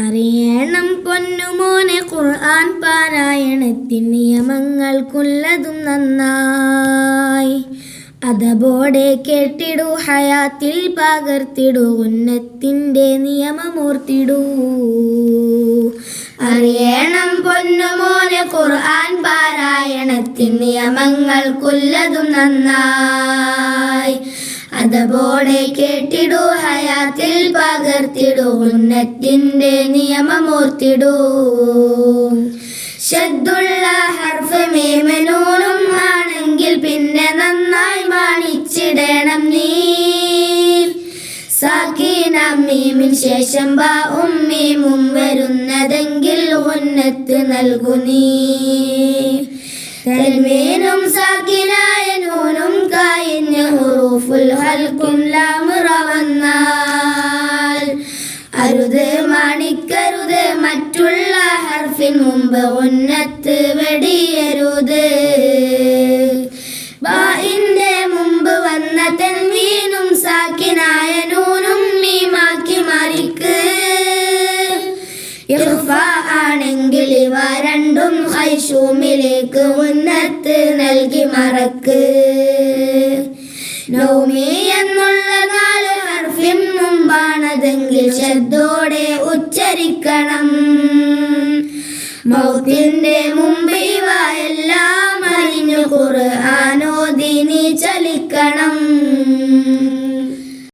അറിയണം പൊന്നുമോനെ ഖുർആൻ പാരായണത്തിൻ നിയമങ്ങൾക്കുള്ളതും നന്നായി. അതബോടെ കേട്ടിടൂ, ഹയാത്തിൽ പകർത്തിടൂ, ഉന്നത്തിൻ്റെ നിയമമോർത്തിടൂ. അറിയണം പൊന്നുമോനെ ഖുർആൻ പാരായണത്തിൻ നിയമങ്ങൾക്കുള്ളതും നന്നായി. അതബോടെ കേട്ടിടൂ, ഹയാത്തിൽ പകർത്തിടൂ, ഉന്നത്തിൻ്റെ നിയമമോർത്തിടൂ. ശദ്ദുള്ള ഹർഫ് മീമനൂനും ആണെങ്കിൽ പിന്നെ നന്നായി മാണിച്ചിടണം നീ. സാക്കീന മീമിൻ ശേഷം ബാഉം മീമും വരുന്നതെങ്കിൽ ഉന്നത്ത് നൽകു നീ. തൻവീനും സാക്കിനായ നൂനും കായിന് ഹുറൂഫുൽ ഹൽക്കും ലാമുറ വന്നാൽ അരുത് മാണിക്കരുത്, മറ്റുള്ള ഹർഫിൻ മുമ്പ് ഉന്നത്ത് വെടിയരുത്. ബാഇന്റെ മുമ്പ് വന്ന തൻവീനും സാക്കിനായ നൂനും മീമാക്കി മാറിക്ക്. ഇഖ്ഫാ ആണെങ്കിൽ ഇവ രണ്ടും ഖൈശൂമിലേക്ക് ഉന്നത്ത് നൽകി മറക്ക്. നൗമി എന്നുള്ള 4 ഹർഫിൻ മുമ്പാണതെങ്കിൽ ശബ്ദോടെ ഉച്ചരിക്കണം. മൗത്തിന്റെ മുമ്പ് ഇവ എല്ലാം അറിഞ്ഞു ഖുർആനോദി നീ ചലിക്കണം.